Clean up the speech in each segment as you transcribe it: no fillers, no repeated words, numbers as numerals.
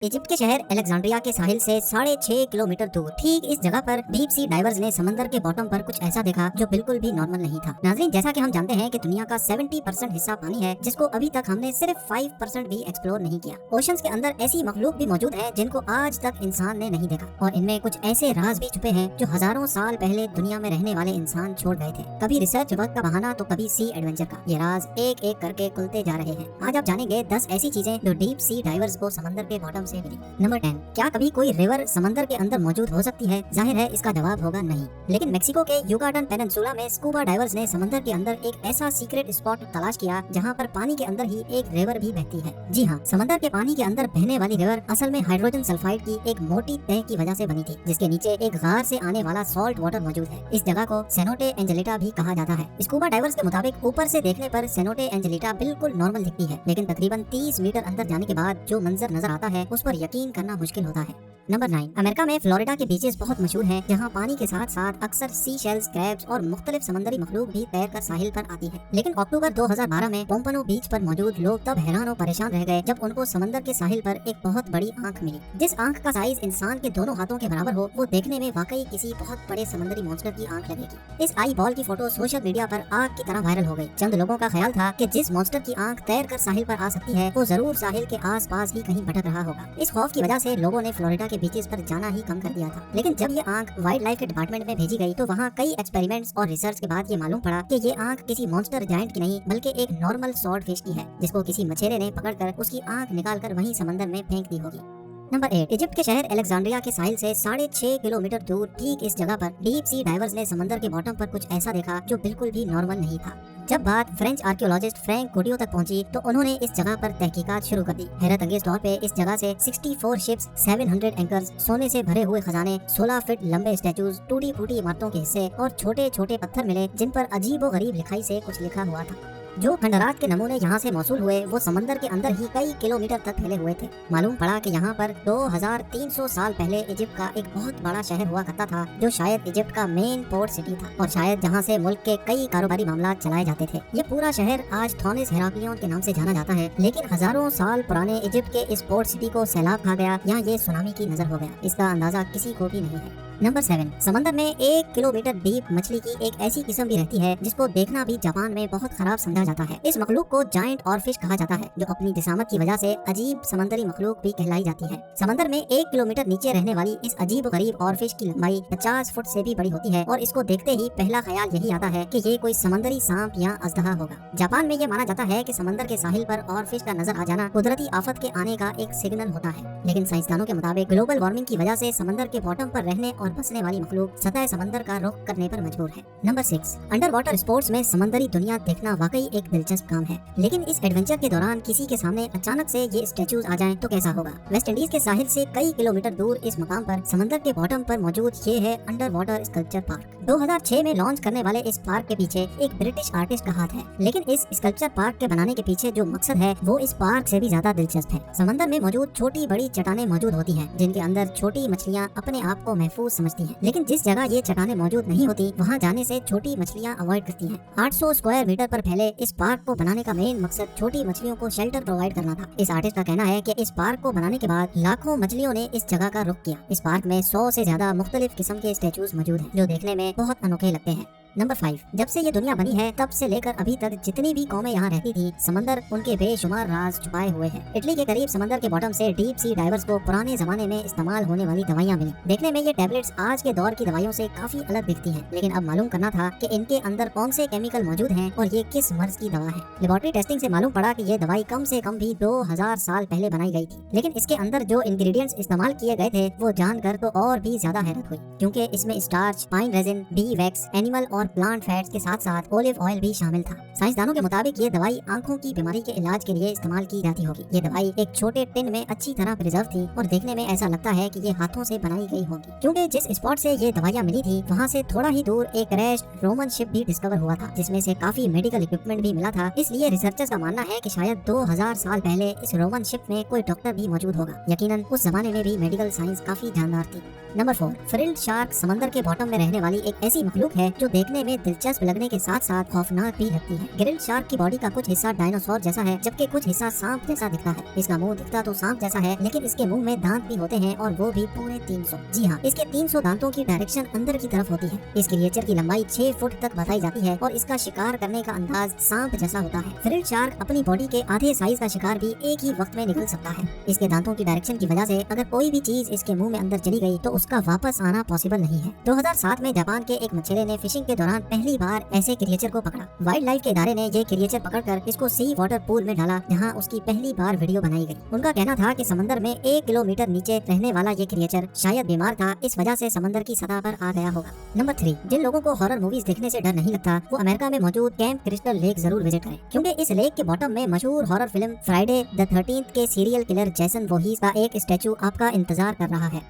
Egypt के शहर Alexandria के साहिल से 6.5 किलोमीटर दूर ठीक इस जगह पर डीप सी डाइवर्स ने समंदर के बॉटम पर कुछ ऐसा देखा जो बिल्कुल भी नॉर्मल नहीं था। नाज़रीन, जैसा कि हम जानते हैं कि दुनिया का 70% हिस्सा पानी है जिसको अभी तक हमने सिर्फ 5% भी एक्सप्लोर नहीं किया। ओशंस के अंदर ऐसी मखलूक भी मौजूद है जिनको आज तक इंसान ने नहीं देखा और इनमें कुछ ऐसे राज भी छुपे हैं जो हजारों साल पहले दुनिया में रहने वाले इंसान छोड़ गए थे। कभी रिसर्च वर्क का बहाना तो कभी सी एडवेंचर का। ये राज एक एक करके खुलते जा रहे हैं। आज आप जानेंगे 10 ऐसी चीजें जो डीप सी डाइवर्स को समंदर के बॉटम से मिली। नंबर 10, क्या कभी कोई रिवर समंदर के अंदर मौजूद हो सकती है? जाहिर है इसका जवाब होगा नहीं। लेकिन मेक्सिको के युकाटन पेनिनसुला में स्कूबा डाइवर्स ने समंदर के अंदर एक ऐसा सीक्रेट स्पॉट तलाश किया जहां पर पानी के अंदर ही एक रिवर भी बहती है। जी हाँ, समंदर के पानी के अंदर बहने वाली रिवर असल में हाइड्रोजन सल्फाइड की एक मोटी तह की वजह से बनी थी जिसके नीचे एक गार से आने वाला सॉल्ट वाटर मौजूद है। इस जगह को सेनोटे एंजेलिटा भी कहा जाता है। स्कूबा डाइवर्स के मुताबिक ऊपर से देखने पर सेनोटे एंजेलिटा बिल्कुल नॉर्मल दिखती है, लेकिन तकरीबन 30 मीटर अंदर जाने के बाद जो मंजर नजर आता है उस पर यकीन करना मुश्किल होता है। नंबर 9, अमेरिका में फ्लोरिडा के बीचेस बहुत मशहूर हैं जहां पानी के साथ साथ अक्सर सी शेल्स, क्रैब्स और मुख्तलिफ समंदरी मखलूक भी तैरकर साहिल पर आती है। लेकिन अक्टूबर 2012 में पोम्पनो बीच पर मौजूद लोग तब हैरान और परेशान रह गए जब उनको समंदर के साहिल पर एक बहुत बड़ी आंख मिली। जिस आंख का साइज इंसान के दोनों हाथों के बराबर हो वो देखने में वाकई किसी बहुत बड़े समंदरी मॉन्स्टर की आंख लगेगी। इस आई बॉल की फोटो सोशल मीडिया पर आग की तरह वायरल हो गई। चंद लोगों का ख्याल था कि जिस मॉन्स्टर की आंख तैरकर साहिल पर आ सकती है वो जरूर साहिल के आसपास ही कहीं भटक रहा होगा। इस खौफ की वजह से लोगों ने फ्लोरिडा के बीचेस पर जाना ही कम कर दिया था। लेकिन जब ये आंख वाइल्ड लाइफ के डिपार्टमेंट में भेजी गई तो वहाँ कई एक्सपेरिमेंट्स और रिसर्च के बाद ये मालूम पड़ा कि ये आंख किसी मॉन्स्टर जायंट की नहीं बल्कि एक नॉर्मल स्वॉर्ड फिश की है जिसको किसी मछेरे ने पकड़कर उसकी आंख निकालकर वहीं समंदर में फेंक दी होगी। नंबर 8, इजिप्ट के शहर अलेक्जेंड्रिया के साहिल से 6.5 किलोमीटर दूर ठीक इस जगह पर डीप सी डाइवर्स ने समंदर के बॉटम पर कुछ ऐसा देखा जो बिल्कुल भी नॉर्मल नहीं था। जब बात फ्रेंच आर्कियोलॉजिस्ट फ्रैंक कोडियो तक पहुंची तो उन्होंने इस जगह पर तहकीकात शुरू कर दी। हैरत अंगेज तौर पे इस जगह से 64 शिप्स, 700 एंकर्स, सोने से भरे हुए खजाने, 16 फीट लंबे स्टैचूज, टूटी फूटी इमारतों के हिस्से और छोटे छोटे पत्थर मिले जिन पर अजीबो गरीब लिखाई से कुछ लिखा हुआ था। जो खंडरात के नमूने यहाँ से मौसूल हुए वो समंदर के अंदर ही कई किलोमीटर तक फैले हुए थे। मालूम पड़ा कि यहाँ पर 2300 साल पहले इजिप्ट का एक बहुत बड़ा शहर हुआ करता था जो शायद इजिप्ट का मेन पोर्ट सिटी था और शायद जहाँ से मुल्क के कई कारोबारी मामला चलाए जाते थे। ये पूरा शहर आज थॉनिस हेराक्लियन के नाम से जाना जाता है, लेकिन हजारों साल पुराने इजिप्ट के इस पोर्ट सिटी को सैलाब खा गया या ये सुनामी की नजर हो गया, इसका अंदाजा किसी को भी नहीं है। नंबर 7, समंदर में 1 किलोमीटर डीप मछली की एक ऐसी किस्म भी रहती है जिसको देखना भी जापान में बहुत खराब समझा जाता है। इस मखलूक को जायंट और फिश कहा जाता है जो अपनी जिसामत की वजह से अजीब समंदरी मखलूक भी कहलाई जाती है। समंदर में 1 किलोमीटर नीचे रहने वाली इस अजीब गरीब और फिश की लंबाई 50 फुट से भी बड़ी होती है और इसको देखते ही पहला ख्याल यही आता है कि ये कोई समंदरी सांप या अजदहा होगा। जापान में ये माना जाता है कि समंदर के साहिल पर और फिश का नजर आ जाना कुदरती आफत के आने का एक सिग्नल होता है, लेकिन साइंसदानों के मुताबिक ग्लोबल वार्मिंग की वजह से समंदर के बॉटम पर रहने और बसने वाली मखलूक सतह समंदर का रुख करने पर मजबूर है। नंबर 6, अंडर वाटर स्पोर्ट्स में समंदरी दुनिया देखना वाकई एक दिलचस्प काम है, लेकिन इस एडवेंचर के दौरान किसी के सामने अचानक से ये स्टैचूज आ जाएं तो कैसा होगा। वेस्ट इंडीज के साहिल से कई किलोमीटर दूर इस मकाम पर समंदर के बॉटम पर मौजूद ये है अंडर वाटर स्कल्पचर पार्क। 2006 में लॉन्च करने वाले इस पार्क के पीछे एक ब्रिटिश आर्टिस्ट का हाथ है, लेकिन इस स्कल्पचर पार्क के बनाने के पीछे जो मकसद है वो इस पार्क से भी ज्यादा दिलचस्प है। समंदर में मौजूद छोटी बड़ी चट्टानें मौजूद होती हैं जिनके अंदर छोटी मछलियां अपने आप को महफूज समझती हैं, लेकिन जिस जगह ये चट्टानें मौजूद नहीं होती वहाँ जाने से छोटी मछलियाँ अवॉइड करती हैं। 800 स्क्वायर मीटर पर फैले इस पार्क को बनाने का मेन मकसद छोटी मछलियों को शेल्टर प्रोवाइड करना था। इस आर्टिस्ट का कहना है कि इस पार्क को बनाने के बाद लाखों मछलियों ने इस जगह का रुख किया। इस पार्क में 100 से ज्यादा मुख्तलिफ किस्म के स्टैचूज मौजूद हैं जो देखने में बहुत अनोखे लगते हैं। नंबर 5, जब से ये दुनिया बनी है तब से लेकर अभी तक जितनी भी कौमें यहाँ रहती थी समंदर उनके बेशुमार राज छुपाए हुए हैं। इटली के करीब समंदर के बॉटम से डीप सी डाइवर्स को पुराने जमाने में इस्तेमाल होने वाली दवाइयाँ मिली। देखने में ये टैबलेट्स आज के दौर की दवाइयों से काफी अलग दिखती हैं, लेकिन अब मालूम करना था कि इनके अंदर कौन से केमिकल मौजूद हैं और ये किस मर्ज की दवा है। लेबोरेटरी टेस्टिंग से मालूम पड़ा कि ये दवाई कम से कम भी 2000 साल पहले बनाई गई थी, लेकिन इसके अंदर जो इंग्रेडिएंट्स इस्तेमाल किए गए थे वो जानकर तो और भी ज्यादा हैरत हुई, क्योंकि इसमें starch, pine resin, B wax, animal और प्लांट फैट्स साथ साथ ओलिव ऑयल भी शामिल था। साइंसदानों के मुताबिक ये दवाई आंखों की बीमारी के इलाज के लिए इस्तेमाल की जाती होगी। ये दवाई एक छोटे टिन में अच्छी तरह प्रिजर्व थी और देखने में ऐसा लगता है कि ये हाथों से बनाई गई होगी, क्योंकि जिस स्पॉट से ये दवाइयाँ मिली थी वहाँ से थोड़ा ही दूर एक क्रैश रोमन शिप भी डिस्कवर हुआ था जिसमें से काफी मेडिकल इक्विपमेंट भी मिला था। इसलिए रिसर्चर्स का मानना है कि शायद 2000 साल पहले इस रोमन शिप में कोई डॉक्टर भी मौजूद होगा। यकीनन उस जमाने में भी मेडिकल साइंस काफी जानदार थी। नंबर 4, फ्रिल्ड शार्क समंदर के बॉटम में रहने वाली एक ऐसी मखलूक है जो देखने देखने में दिलचस्प लगने के साथ साथ खौफनाक भी लगती है। ग्रिल्ड शार्क की बॉडी का कुछ हिस्सा डायनासोर जैसा है, जबकि कुछ हिस्सा सांप जैसा दिखता है। इसका मुंह दिखता तो सांप जैसा है, लेकिन इसके मुंह में दांत भी होते हैं और वो भी पूरे 300। जी हाँ, इसके 300 दांतों की डायरेक्शन अंदर की तरफ होती है। इस क्रिएचर की लंबाई 6 फुट तक बताई जाती है और इसका शिकार करने का अंदाज सांप जैसा होता है। ग्रिल्ड शार्क अपनी बॉडी के आधे साइज का शिकार भी एक ही वक्त में निकल सकता है। इसके दांतों की डायरेक्शन की वजह से अगर कोई भी चीज इसके मुंह में अंदर चली गई तो उसका वापस आना पॉसिबल नहीं है। 2007 में जापान के एक मछुआरे ने फिशिंग के दौरान पहली बार ऐसे क्रिएचर को पकड़ा। वाइल्ड लाइफ के इदारे ने ये क्रिएचर पकड़कर इसको सी वाटर पूल में डाला, जहां उसकी पहली बार वीडियो बनाई गई। उनका कहना था कि समंदर में 1 किलोमीटर नीचे रहने वाला ये क्रिएचर शायद बीमार था, इस वजह से समंदर की सतह पर आ गया होगा। नंबर 3, जिन लोगों को हॉरर मूवीज देखने से डर नहीं लगता वो अमेरिका में मौजूद कैंप क्रिस्टल लेक जरूर विजिट करें, क्योंकि इस लेक के बॉटम में मशहूर horror film Friday the 13th के सीरियल किलर जैसन वोहीस का एक स्टैचू आपका इंतजार कर रहा है।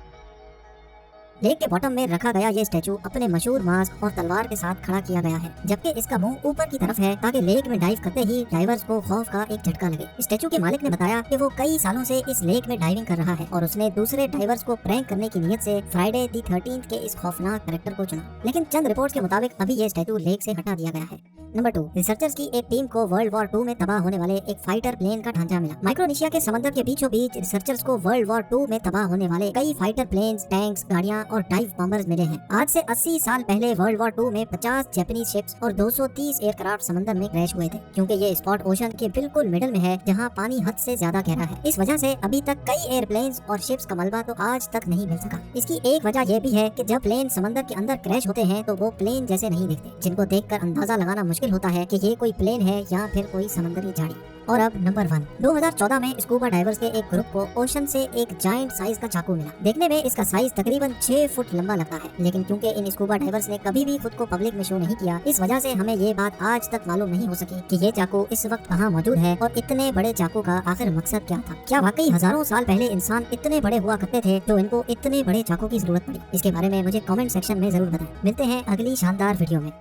लेक के बॉटम में रखा गया ये स्टैचू अपने मशहूर मास्क और तलवार के साथ खड़ा किया गया है, जबकि इसका मुंह ऊपर की तरफ है ताकि लेक में डाइव करते ही डाइवर्स को खौफ का एक झटका लगे। स्टैचू के मालिक ने बताया कि वो कई सालों से इस लेक में डाइविंग कर रहा है और उसने दूसरे डाइवर्स को प्रैंक करने की नीयत से फ्राइडे द 13th के इस खौफनाक कैरेक्टर को चुना, लेकिन चंद रिपोर्ट्स के मुताबिक अभी ये स्टैचू लेक से हटा दिया गया है। नंबर 2, रिसर्चर्स की एक टीम को वर्ल्ड वॉर 2 में तबाह होने वाले एक फाइटर प्लेन का ढांचा मिला। माइक्रोनेशिया के समंदर के बीचों बीच रिसर्चर्स को वर्ल्ड वॉर 2 में तबाह होने वाले कई फाइटर प्लेन्स, टैंक्स, गाड़ियां और डाइव बॉम्बर्स मिले हैं। आज से 80 साल पहले वर्ल्ड वॉर 2 में 50 जापानीज शिप्स और 230 एयरक्राफ्ट समंदर में क्रैश हुए थे, क्योंकि ये स्पॉट ओशन के बिल्कुल मिडल में है, जहां पानी हद से ज्यादा गहरा है। इस वजह से अभी तक कई एयरप्लेन्स और शिप्स का मलबा तो आज तक नहीं मिल सका। इसकी एक वजह यह भी है कि जब प्लेन समंदर के अंदर क्रैश होते हैं तो वो प्लेन जैसे नहीं दिखते, जिनको देखकर अंदाजा लगाना मुश्किल होता है कि ये कोई प्लेन है या फिर कोई समंदरी झाड़ी। और अब नंबर 1, 2014 में स्कूबा डाइवर्स के एक ग्रुप को ओशन से एक जायंट साइज का चाकू मिला। देखने में इसका साइज तकरीबन 6 फुट लंबा लगता है, लेकिन क्योंकि इन स्कूबा डाइवर्स ने कभी भी खुद को पब्लिक में शो नहीं किया, इस वजह से हमें ये बात आज तक मालूम नहीं हो सकी कि ये चाकू इस वक्त कहाँ मौजूद है और इतने बड़े चाकू का आखिर मकसद क्या था। क्या वाकई हजारों साल पहले इंसान इतने बड़े हुआ करते थे तो इनको इतने बड़े चाकू की जरूरत पड़ी? इसके बारे में मुझे कमेंट सेक्शन में जरूर बताएं। मिलते हैं अगली शानदार वीडियो में।